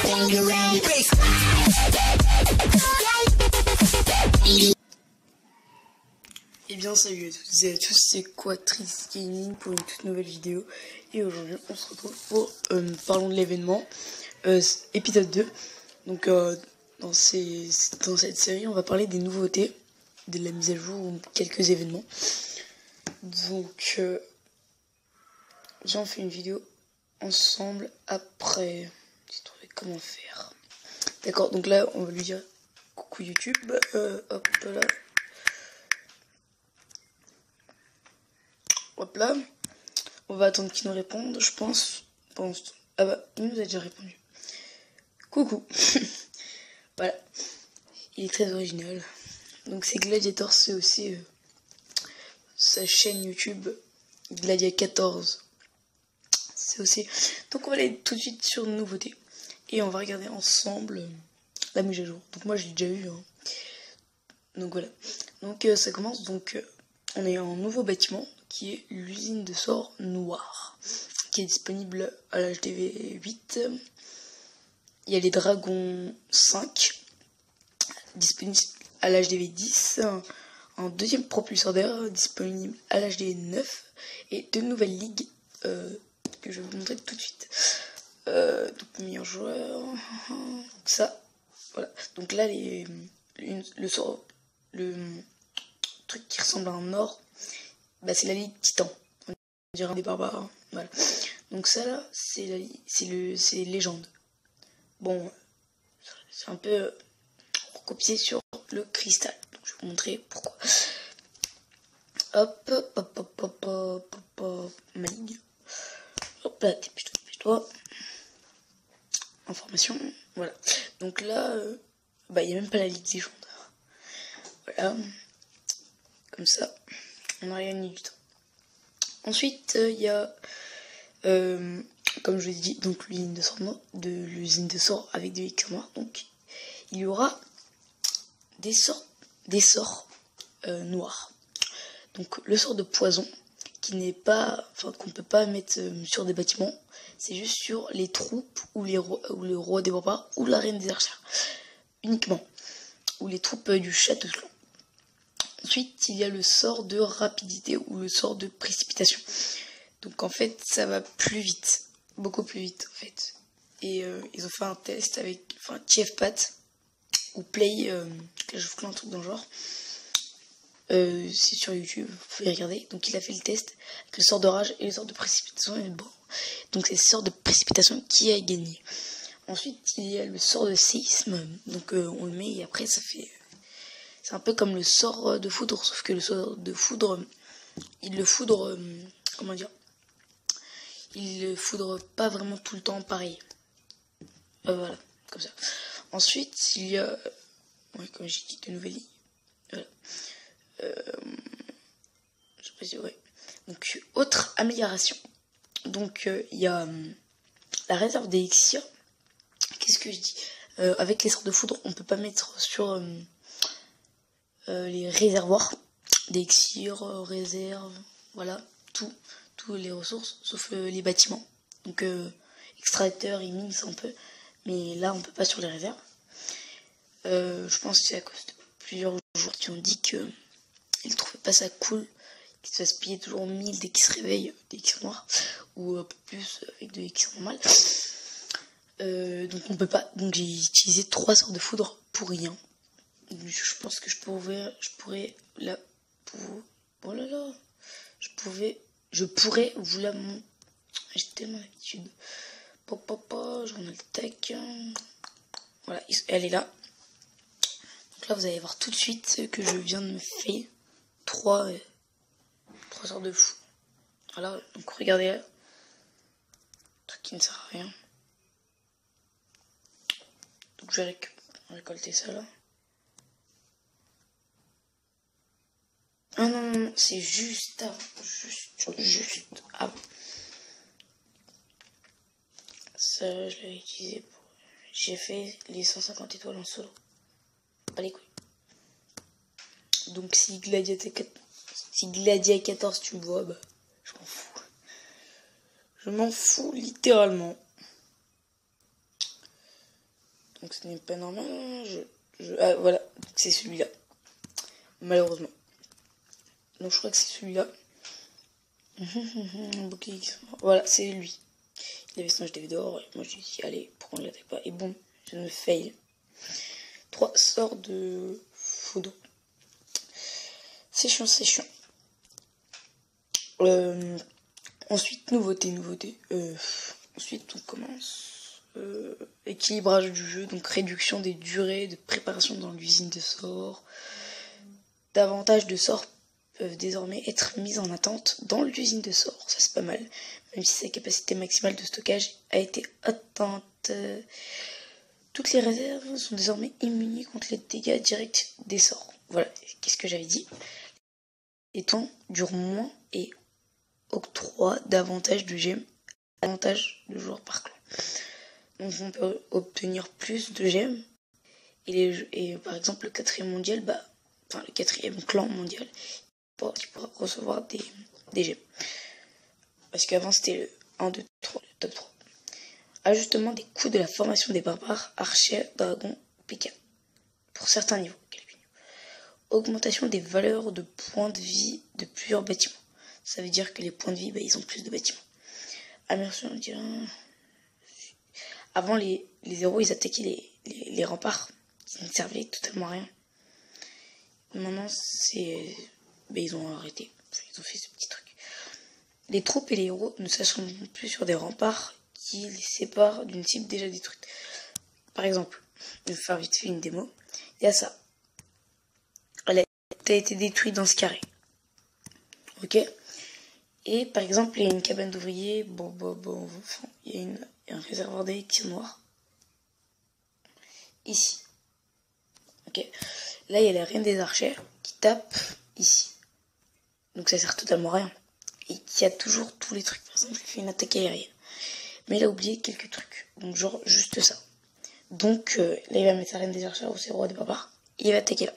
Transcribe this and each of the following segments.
Et bien salut à toutes et à tous, c'est Quatrice Gaming pour une toute nouvelle vidéo. Et aujourd'hui on se retrouve pour parlons de l'événement épisode 2. Donc dans cette série on va parler des nouveautés, de la mise à jour ou quelques événements. Donc j'en fais une vidéo ensemble après. J'ai trouvé comment faire. D'accord, donc là on va lui dire coucou YouTube, hop là. Hop là, on va attendre qu'il nous réponde, je pense. Ah bah, il nous a déjà répondu. Coucou. Voilà, il est très original. Donc c'est Gladiator, c'est aussi sa chaîne YouTube Gladia14. C'est aussi. Donc on va aller tout de suite sur nouveautés et on va regarder ensemble la mise à jour. Donc moi je l'ai déjà eu. Hein. Donc voilà. Donc ça commence. Donc on est en nouveau bâtiment qui est l'usine de sort noir, qui est disponible à l'HDV 8. Il y a les dragons 5, disponibles à l'HDV 10. Un deuxième propulseur d'air disponible à l'HDV 9. Et deux nouvelles ligues que je vais vous montrer tout de suite. Donc meilleur joueur, ça, voilà. Donc là le truc qui ressemble à un or, bah c'est la ligue Titan. On dirait des barbares. Hein. Voilà. Donc ça là, c'est légende. Bon, c'est un peu recopié sur le cristal. Donc je vais vous montrer pourquoi. Hop, ma ligue. Hop là, dépêche-toi. Information, voilà. Donc là, bah il n'y a même pas la ligue des légende. Voilà. Comme ça, on n'a rien du tout. Ensuite, il y a, comme je l'ai dit, donc l'usine de sort avec des véhicules noirs. Donc, il y aura des sorts noirs. Donc, le sort de poison, qu'on ne peut pas mettre sur des bâtiments, c'est juste sur les troupes ou le roi des barbares ou la reine des archers, uniquement, ou les troupes du château de clan. Ensuite, il y a le sort de rapidité ou le sort de précipitation. Donc en fait, ça va plus vite. Beaucoup plus vite en fait. Et ils ont fait un test avec TFPat ou Play, je vous fais un truc dans le genre. C'est sur YouTube, vous pouvez regarder. Donc il a fait le test avec le sort de rage et le sort de précipitation. Et bon. Donc c'est le sort de précipitation qui a gagné. Ensuite, il y a le sort de séisme. Donc on le met et après ça fait... C'est un peu comme le sort de foudre, sauf que le sort de foudre, il le foudre, comment dire, il le foudre pas vraiment tout le temps pareil. Voilà, comme ça. Ensuite, il y a, comme j'ai dit, de nouvelles lignes. Voilà. Je précise, ouais. Donc, autre amélioration. Donc, il y a la réserve d'élixir. Qu'est-ce que je dis avec les sorts de foudre, on peut pas mettre sur... les réservoirs d'élixir, réserves, voilà, tous les ressources, sauf les bâtiments. Donc extracteurs et mines un peu, mais là on peut pas sur les réserves. Je pense que c'est à cause de plusieurs joueurs qui ont dit que ils trouvaient pas ça cool, qu'ils se fassent payer toujours 1000 dès qu'ils se réveillent d'élixir noir, ou un peu plus avec de l'élixir normal. Donc on peut pas, donc j'ai utilisé 3 sorts de foudre pour rien. Je pense que je pourrais la... Oh là là. Je pourrais vous la... J'ai tellement l'habitude. J'en ai le tac. Voilà, elle est là. Donc là, vous allez voir tout de suite que je viens de me faire 3 sortes de fous. Voilà, donc regardez là. Truc qui ne sert à rien. Donc je vais récolter ça là. Ah non, c'est juste avant. Juste avant. Ça, je l'avais utilisé pour... J'ai fait les 150 étoiles en solo. Pas les couilles. Donc si Gladia 14 tu me vois, bah, je m'en fous. Je m'en fous littéralement. Donc ce n'est pas normal. Ah voilà, c'est celui-là. Malheureusement. Donc je crois que c'est celui-là. Voilà, c'est lui. Il avait son HDV d'or. Et moi je lui dis allez, pourquoi on ne l'attaque pas? Et bon, je me fail. 3 sorts de foudre. C'est chiant, c'est chiant. Ensuite, nouveauté. Ensuite, on commence. Équilibrage du jeu, donc réduction des durées de préparation dans l'usine de sorts. Davantage de sorts peuvent désormais être mis en attente dans l'usine de sorts. Ça, c'est pas mal. Même si sa capacité maximale de stockage a été atteinte. Toutes les réserves sont désormais immunisées contre les dégâts directs des sorts. Voilà, qu'est-ce que j'avais dit? Les temps durent moins et octroient davantage de gemmes, davantage de joueurs par clan. Donc on peut obtenir plus de gemmes. Et par exemple, le 4e mondial, le 4e clan mondial, tu pourras recevoir des gemmes. Parce qu'avant c'était le 1, 2, 3, le top 3. Ajustement des coûts de la formation des barbares, archers, dragons, PK. Pour certains niveaux. Augmentation des valeurs de points de vie de plusieurs bâtiments. Ça veut dire que les points de vie, ils ont plus de bâtiments. Amélioration, on dirait... Avant, les héros, ils attaquaient les remparts, qui ne servaient totalement à rien. Maintenant, ils ont arrêté. Ils ont fait ce petit truc. Les troupes et les héros ne s'assemblent plus sur des remparts qui les séparent d'une cible déjà détruite. Par exemple, je vais faire vite fait une démo. Il y a ça. Elle a été détruite dans ce carré. Ok? Et par exemple, il y a une cabane d'ouvriers. Il y a un réservoir d'élixir noir. Ici. Ok? Là, il y a la reine des archers qui tape ici. Donc ça sert totalement à rien. Et qui a toujours tous les trucs. Par exemple, il fait une attaque aérienne. Mais il a oublié quelques trucs. Donc genre, juste ça. Donc là, il va mettre la reine des archers au roi des barbares. Et il va attaquer là.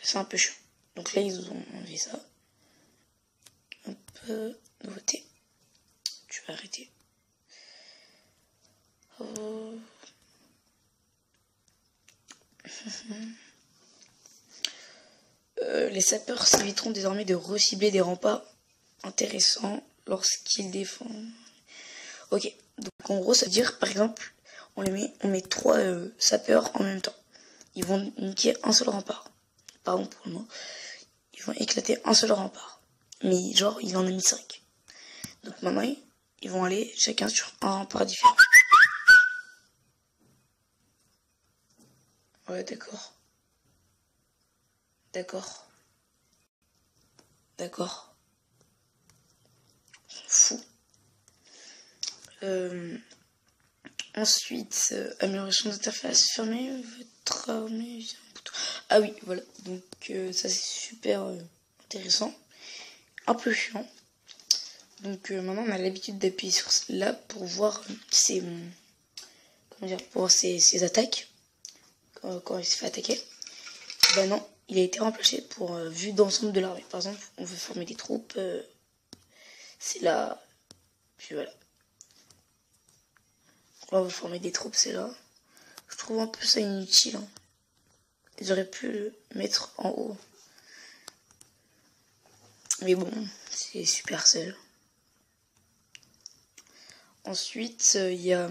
C'est un peu chiant. Donc là, ils ont enlevé ça. Nouveauté. Tu vas arrêter. Les sapeurs s'éviteront désormais de recibler des remparts intéressants lorsqu'ils défendent. Ok, donc en gros, ça veut dire, par exemple, on met 3 sapeurs en même temps. Ils vont niquer un seul rempart. Pardon pour le mot. Ils vont éclater un seul rempart. Mais genre, il en a mis 5. Donc maintenant, ils vont aller chacun sur un rempart différent. Ouais, d'accord. Fou. Ensuite, amélioration d'interface fermée. Votre armée vient un bouton. Ah oui, voilà. Donc ça c'est super intéressant. Un peu chiant. Donc maintenant on a l'habitude d'appuyer sur là pour voir ses attaques quand il se fait attaquer. Ben non, il a été remplacé pour vue d'ensemble de l'armée. Par exemple, on veut former des troupes, c'est là. Puis voilà. Là, on veut former des troupes, c'est là. Je trouve un peu ça inutile. Hein. Ils auraient pu le mettre en haut. Mais bon, c'est Supercell. Ensuite, il y a...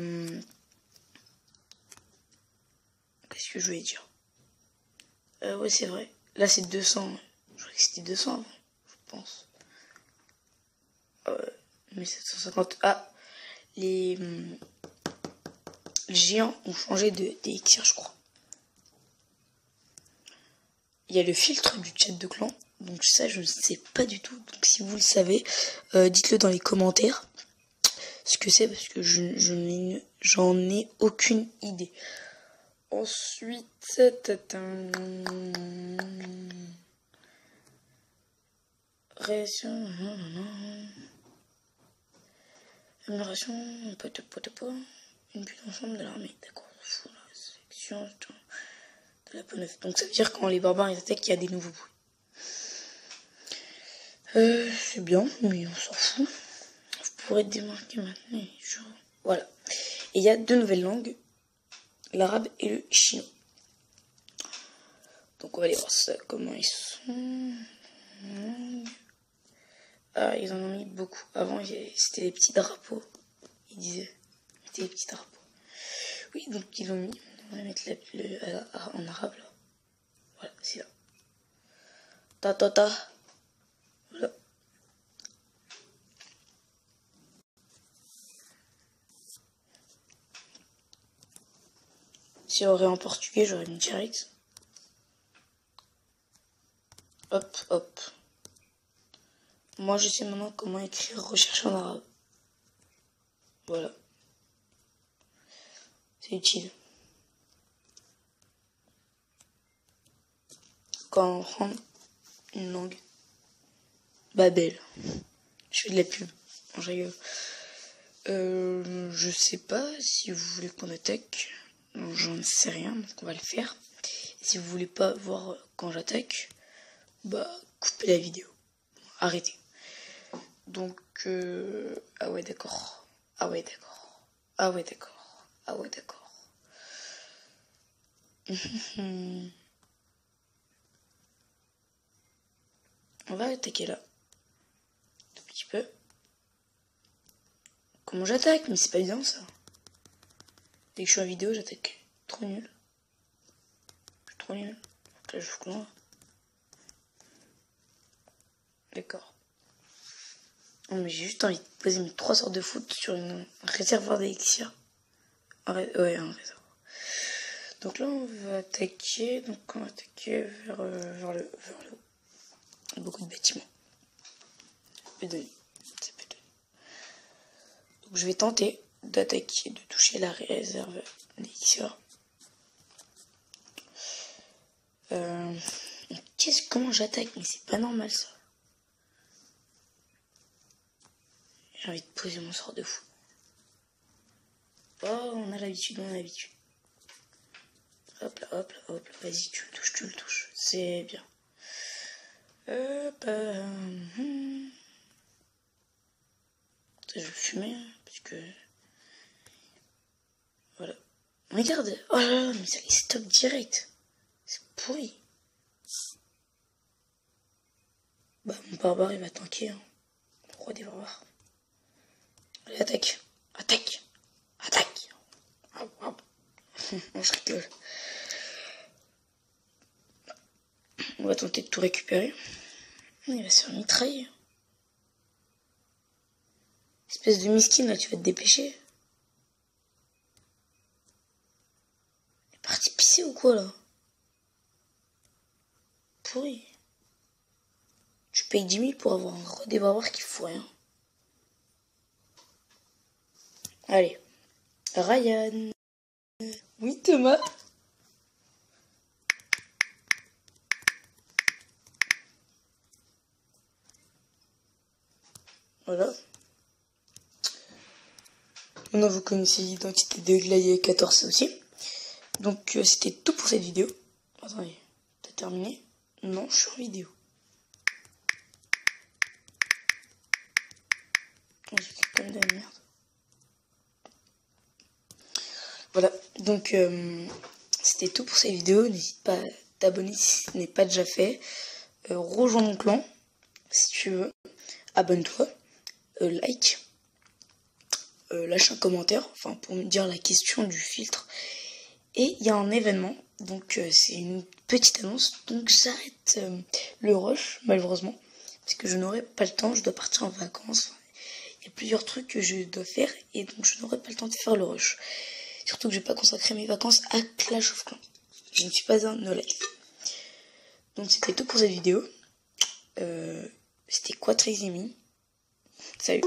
Qu'est-ce que je voulais dire? Ouais, c'est vrai. Là, c'est 200. Je crois que c'était 200 avant, je pense. 1750. Ah, les géants ont changé d'élixir, je crois. Il y a le filtre du chat de clan. Donc ça, je ne sais pas du tout. Donc si vous le savez, dites-le dans les commentaires. Ce que c'est, parce que j'en ai aucune idée. Ensuite, réaction, amélioration, une bulle d'ensemble de l'armée. D'accord, la sélection de la peau neuve. Donc ça veut dire que quand les barbares ils attaquent, il y a des nouveaux bruits. C'est bien, mais on s'en fout. Vous pourrez démarquer maintenant. Voilà. Et il y a 2 nouvelles langues. l'arabe et le chinois. Donc on va aller voir ça, comment ils sont. Ah, ils en ont mis beaucoup. Avant, c'était des petits drapeaux. Ils disaient, c'était des petits drapeaux. Oui, donc ils ont mis, on va mettre en arabe là. Voilà, c'est là. Ta ta ta. Voilà. Si j'aurais en portugais, j'aurais mis direct. Hop, hop. Moi, je sais maintenant comment écrire recherche en arabe. Voilà. C'est utile. Quand on prend une langue. Babel. Je fais de la pub. Je rigole. Je sais pas si vous voulez qu'on attaque. J'en sais rien, donc on va le faire. Et si vous voulez pas voir quand j'attaque, bah coupez la vidéo. Arrêtez. Donc ah ouais d'accord. Ah ouais d'accord. Ah ouais d'accord. Ah ouais d'accord. On va attaquer là. Un petit peu. Comment j'attaque? Mais c'est pas bien ça. Dès que je suis en vidéo, j'attaque. Trop nul. Je suis trop nul. Là, je fous loin. D'accord. Non, mais j'ai juste envie de poser mes 3 sortes de foot sur un réservoir d'élixir. Ouais, un réservoir. Donc là, on va attaquer. Donc on va attaquer vers le haut. Beaucoup de bâtiments. Ça peut donner. Donc je vais tenter d'attaquer, de toucher la réserve d'élixir. Comment j'attaque? Mais c'est pas normal ça. J'ai envie de poser mon sort de fou. Oh, on a l'habitude, Hop là, hop là, hop là. Vas-y, tu le touches. C'est bien. Hop. Je vais fumer, parce que... Voilà. Regarde. Oh là là, mais ça les stop direct. C'est pourri. Bah, mon barbare, il va tanker. Hein. Le roi des barbares. Allez, attaque. Attaque. Attaque. On se rigole. On va tenter de tout récupérer. Il va se faire mitrailler. Espèce de miskin, là, tu vas te dépêcher. Il est parti pisser ou quoi, là? Pourri. Tu payes 10 000 pour avoir un roi des barbares qui fout rien. Allez. Ryan. Oui, Thomas. Voilà. Maintenant, vous connaissez l'identité de Gladiator aussi. Donc, c'était tout pour cette vidéo. Attendez, t'as terminé? Non, je suis en vidéo. J'ai fait comme de la merde. Voilà, donc c'était tout pour cette vidéo. N'hésite pas à t'abonner si ce n'est pas déjà fait. Rejoins mon clan si tu veux. Abonne-toi. Like. Lâche un commentaire, enfin pour me dire la question du filtre. Et il y a un événement, donc c'est une petite annonce. Donc j'arrête le rush malheureusement parce que je n'aurai pas le temps. Je dois partir en vacances. Il y a plusieurs trucs que je dois faire et donc je n'aurai pas le temps de faire le rush. Surtout que je vais pas consacrer mes vacances à Clash of Clans. Je ne suis pas un no-life. Donc c'était tout pour cette vidéo. C'était Quatriximi. Salut.